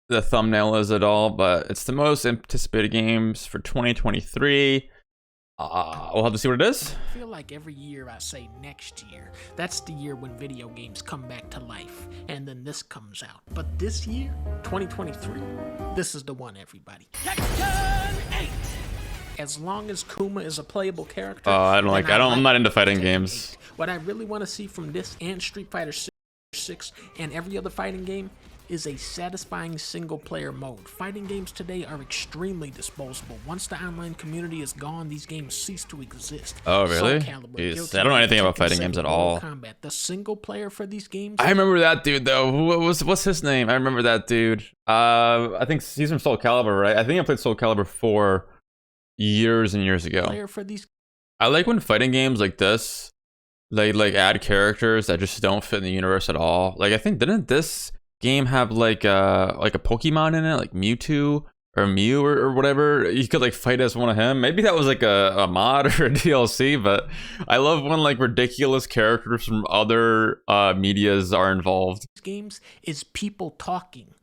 the thumbnail is at all, but it's the most anticipated games for 2023. We'll have to see what it is. I feel like every year I say next year. That's the year when video games come back to life, and then this comes out. But this year, 2023, this is the one, everybody. Section 8! As long as Kuma is a playable character. I'm not into fighting games. 8. What I really want to see from this and Street Fighter 6 and every other fighting game is a satisfying single-player mode. Fighting games today are extremely disposable. Once the online community is gone, these games cease to exist. Oh, really? Jeez, I don't know anything about fighting games at all. The single player for these games. I remember that dude though. What's his name? I remember that dude. I think he's from Soul Calibur, right? I think I played Soul Calibur 4 years and years ago. Player for these. I like when fighting games like this, like add characters that just don't fit in the universe at all. Like I think didn't this game have like a Pokemon in it, like Mewtwo or Mew or whatever? You could like fight as one of him. Maybe that was like a mod or a DLC, but I love when like ridiculous characters from other medias are involved. Games is people talking.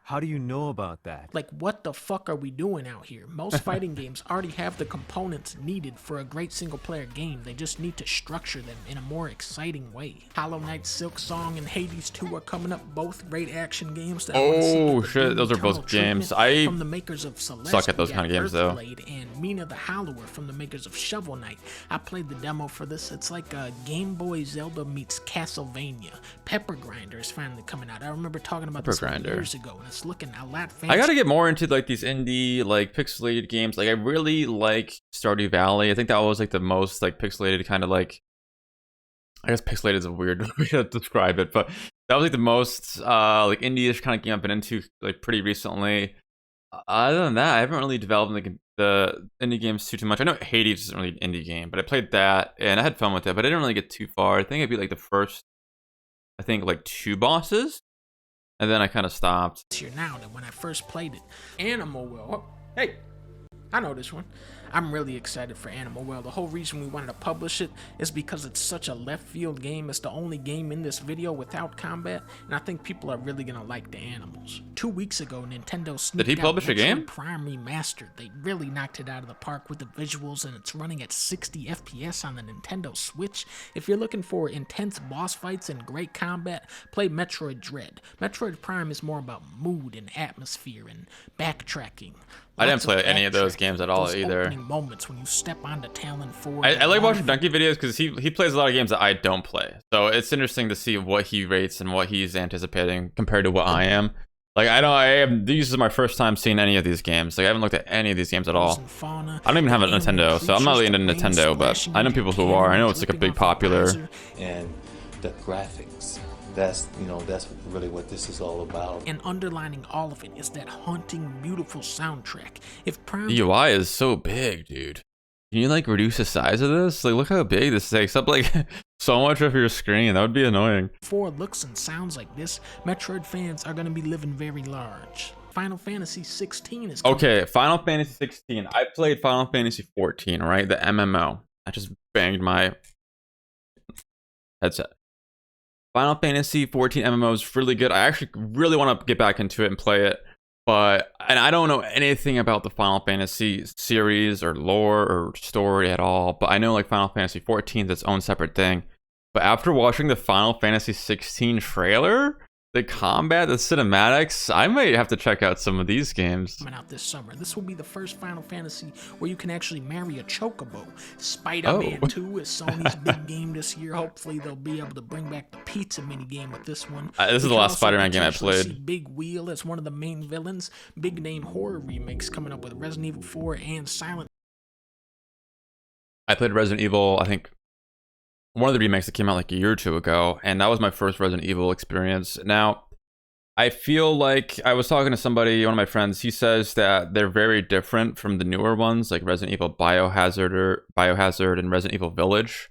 How do you know about that? Like, what the fuck are we doing out here? Most fighting games already have the components needed for a great single-player game. They just need to structure them in a more exciting way. Hollow Knight, Silk Song, and Hades 2 are coming up, both great action games. Oh shit, those are both games. I from the makers of Celeste, suck at those kind of games though. And Mina the Hollower from the makers of Shovel Knight. I played the demo for this. It's like a Game Boy Zelda meets Castlevania. Pepper Grinder is finally coming out. I remember talking about this years ago. It's looking a lot fancy. I gotta get more into like these indie like pixelated games. Like I really like Stardew Valley. I think that was like the most like pixelated kind of like, I guess pixelated is a weird way to describe it, but that was like the most like indie-ish kind of game I've been into like pretty recently. Other than that, I haven't really developed like the indie games too much. I know Hades isn't really an indie game, but I played that and I had fun with it, but I didn't really get too far. I think I beat like the first, I think like 2 bosses. And then I kind of stopped. Here now that when I first played it, Animal World. Oh, hey, I know this one. I'm really excited for Animal World. The whole reason we wanted to publish it is because it's such a left field game. It's the only game in this video without combat, and I think people are really gonna like the animals. 2 weeks ago, Nintendo sneaked Did he publish a game? Prime Remastered. They really knocked it out of the park with the visuals, and it's running at 60 FPS on the Nintendo Switch. If you're looking for intense boss fights and great combat, play Metroid Dread. Metroid Prime is more about mood and atmosphere and backtracking. I didn't play any of those games at all either. Moments when you step onto Talon 4. I like watching Dunkey videos because he plays a lot of games that I don't play. So it's interesting to see what he rates and what he's anticipating compared to what I am. Like this is my first time seeing any of these games. Like I haven't looked at any of these games at all. I don't even have a Nintendo, so I'm not really into Nintendo, but I know people who are. I know it's like a big popular. And the graphics. That's really what this is all about. And underlining all of it is that haunting, beautiful soundtrack. If Prime The UI is so big, dude. Can you like reduce the size of this? Like look how big this takes up like so much of your screen. That would be annoying. 4 looks and sounds like this, Metroid fans are gonna be living very large. Final Fantasy 16 is coming. Okay, Final Fantasy 16. I played Final Fantasy 14, right? The MMO. I just banged my headset. Final Fantasy 14 MMO is really good. I actually really want to get back into it and play it, and I don't know anything about the Final Fantasy series or lore or story at all, but I know like Final Fantasy 14 is its own separate thing. But after watching the Final Fantasy 16 trailer, the combat, the cinematics, I might have to check out some of these games. Coming out this summer. This will be the first Final Fantasy where you can actually marry a chocobo. Spider-Man 2 is Sony's big game this year. Hopefully they'll be able to bring back the pizza minigame with this one. This is the last Spider-Man game I played. Big Wheel as one of the main villains. Big name horror remakes coming up with Resident Evil 4 and Silent. I played Resident Evil, I think one of the remakes that came out like a year or 2 ago, and that was my first Resident Evil experience. Now, I feel like I was talking to somebody, one of my friends, he says that they're very different from the newer ones, like Resident Evil Biohazard and Resident Evil Village.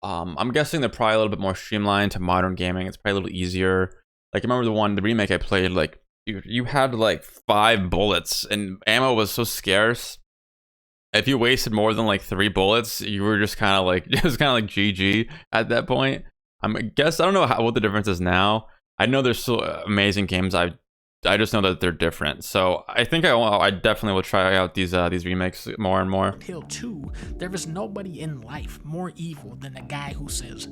I'm guessing they're probably a little bit more streamlined to modern gaming. It's probably a little easier. Like, I remember the remake I played, like, you had like 5 bullets, and ammo was so scarce. If you wasted more than like 3 bullets, you were just kind of like, it was kind of like GG at that point. I don't know what the difference is now. I know there's still amazing games. I just know that they're different. So I think I definitely will try out these remakes more and more. Hill 2, there is nobody in life more evil than the guy who says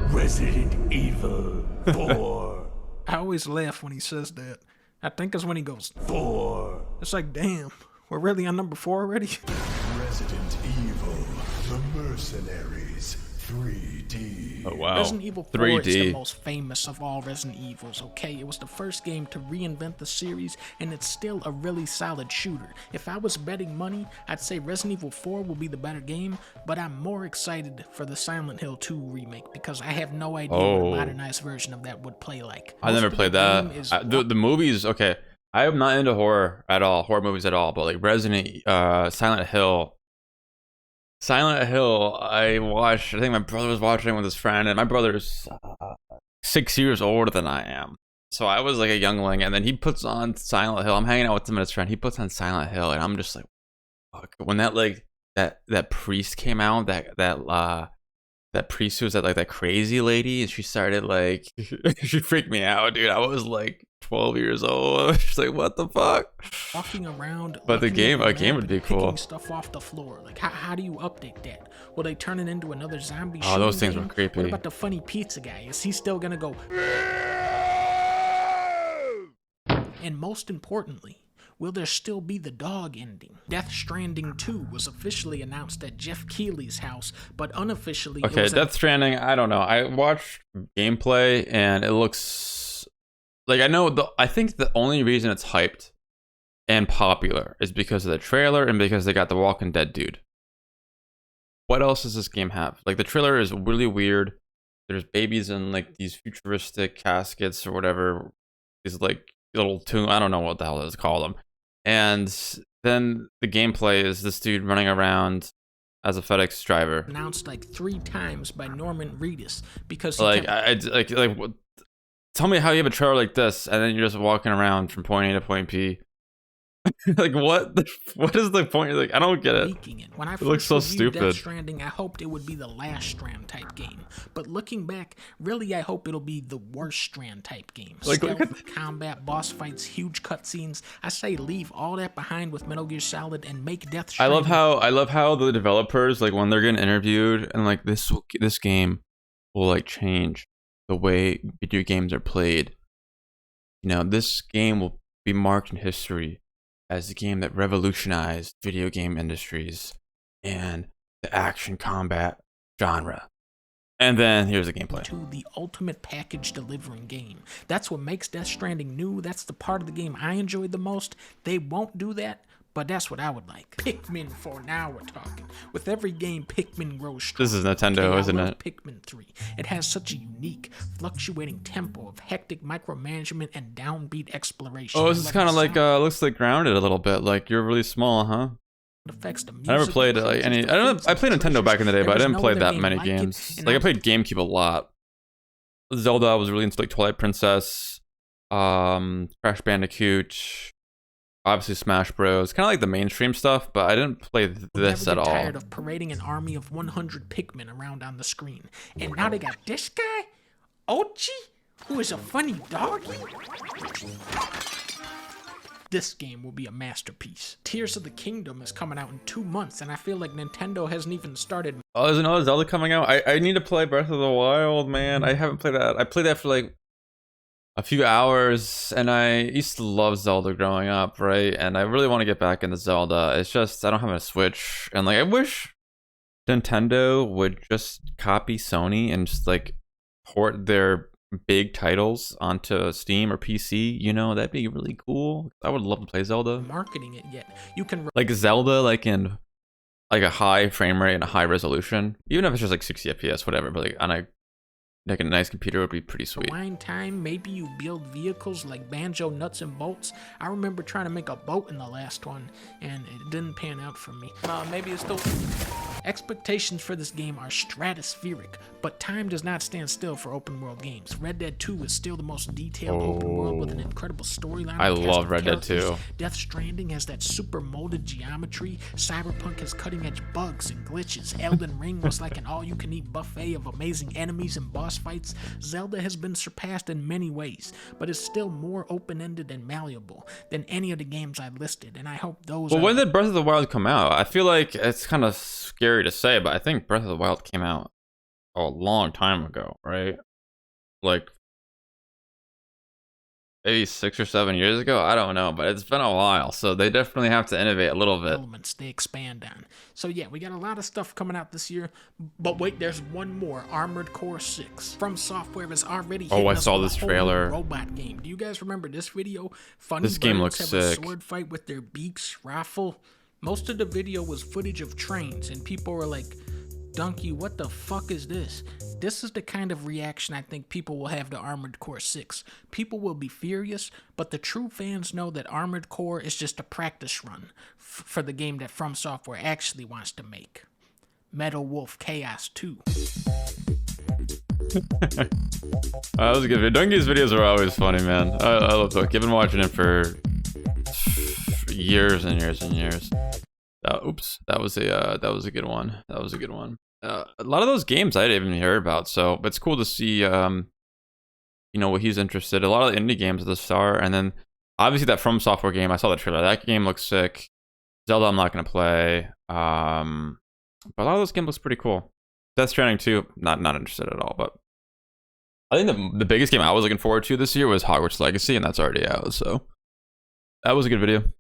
Resident Evil 4. I always laugh when he says that. I think it's when he goes 4. It's like, damn, we're really on number 4 already? Resident Evil, The Mercenaries 3D. Oh wow. Resident Evil 4 is 3D. the most famous of all Resident Evils, okay? It was the first game to reinvent the series, and it's still a really solid shooter. If I was betting money, I'd say Resident Evil 4 will be the better game, but I'm more excited for the Silent Hill 2 remake because I have no idea what a modernized version of that would play like. I never played that. The movies, okay. I am not into horror movies at all, but like Silent Hill, I watched. I think my brother was watching with his friend, and my brother's 6 years older than I am. So I was like a youngling, and then he puts on Silent Hill. I'm hanging out with him and his friend. He puts on Silent Hill, and I'm just like, fuck. When that priest came out, that priest who was that crazy lady, and she started like she freaked me out, dude. I was like 12 years old. She's like, what the fuck? Walking around, but a game would be cool. Picking stuff off the floor. Like, how do you update that? Will they turn it into another zombie? Oh, those things game? were creepy. What about the funny pizza guy? Is he still gonna go? And most importantly, will there still be the dog ending? Death Stranding 2 was officially announced at Jeff Keighley's house, but unofficially... Okay, Death Stranding, I don't know. I watched gameplay, and it looks... Like, I think the only reason it's hyped and popular is because of the trailer and because they got the Walking Dead dude. What else does this game have? Like, the trailer is really weird. There's babies in, like, these futuristic caskets or whatever. These, like, little tomb... I don't know what the hell it's called them. And then the gameplay is this dude running around as a FedEx driver. Announced like 3 times by Norman Reedus because he what, tell me how you have a trailer like this and then you're just walking around from point A to point B. Like what is the point? Like I don't get it. When I It looks so reviewed stupid. Death Stranding, I hoped it would be the last Strand type game, but looking back, really I hope it'll be the worst Strand type game. Like, Stealth, combat, boss fights, huge cutscenes. I say leave all that behind with Metal Gear Solid and make Death Stranding. I love how the developers, like when they're getting interviewed and like this game will like change the way video games are played. You know, this game will be marked in history as the game that revolutionized video game industries and the action combat genre. And then here's the gameplay. To the ultimate package delivering game. That's what makes Death Stranding new. That's the part of the game I enjoyed the most. They won't do that, but that's what I would like. Pikmin 4, now we're talking. With every game, Pikmin grows stronger. This is Nintendo, okay, isn't I love it? Pikmin 3. It has such a unique, fluctuating tempo of hectic micromanagement and downbeat exploration. Oh, this is kind of like looks like Grounded a little bit. Like you're really small, huh? Effects, the I never played like any. I played Nintendo back in the day, but I didn't play that many like games. Like I played GameCube a lot. Zelda, I was really into like Twilight Princess, Crash Bandicoot, obviously Smash Bros. Kind of like the mainstream stuff, but I didn't play this at all. Tired of parading an army of 100 Pikmin around on the screen, and now they got this guy, Ochi, who is a funny doggy. This game will be a masterpiece. Tears of the Kingdom is coming out in 2 months, and I feel like Nintendo hasn't even started. Oh, there's another Zelda coming out. I need to play Breath of the Wild, man. I haven't played that. I played that for like a few hours, and I used to love Zelda growing up, right? And I really want to get back into Zelda. It's just I don't have a Switch, and like I wish Nintendo would just copy Sony and just like port their big titles onto Steam or PC. You know, that'd be really cool. I would love to play Zelda. Marketing it yet? You can like Zelda, like in like a high frame rate and a high resolution, even if it's just like 60 FPS, whatever. But like on a nice computer would be pretty sweet. Rewind time, maybe you build vehicles like Banjo Nuts and Bolts. I remember trying to make a boat in the last one, and it didn't pan out for me. Maybe it's still... Expectations for this game are stratospheric, but time does not stand still for open world games. Red Dead 2 is still the most detailed open world with an incredible storyline. I love Red Dead 2. Death Stranding has that super molded geometry. Cyberpunk has cutting edge bugs and glitches. Elden Ring was like an all-you-can-eat buffet of amazing enemies and boss fights. Zelda has been surpassed in many ways, but is still more open-ended and malleable than any of the games I listed, and I hope those Well, when did Breath of the Wild come out? I feel like it's kind of scary to say, but I think Breath of the Wild came out a long time ago, right? Like maybe 6 or 7 years ago. I don't know, but it's been a while, so they definitely have to innovate a little bit. Elements they expand on. So yeah, we got a lot of stuff coming out this year, but wait, there's one more. Armored Core 6 from Software has already I us saw with this a whole trailer. robot game. Do you guys remember this video? Funny This game birds looks have sick. a sword fight with their beaks raffle. Most of the video was footage of trains, and people were like, Dunkey, what the fuck is this? This is the kind of reaction I think people will have to Armored Core 6. People will be furious, but the true fans know that Armored Core is just a practice run for the game that From Software actually wants to make. Metal Wolf Chaos 2. That was a good video. Dunkey's videos are always funny, man. I love Dunkey. I've been watching him for years and years and years. Oops, that was a good one. That was a good one. A lot of those games I didn't even hear about, so it's cool to see what he's interested. A lot of the indie games at the start, and then obviously that From Software game. I saw the trailer. That game looks sick. Zelda I'm not gonna play. But a lot of those games looks pretty cool. Death Stranding 2, not interested at all. But I think the biggest game I was looking forward to this year was Hogwarts Legacy, and that's already out. So that was a good video.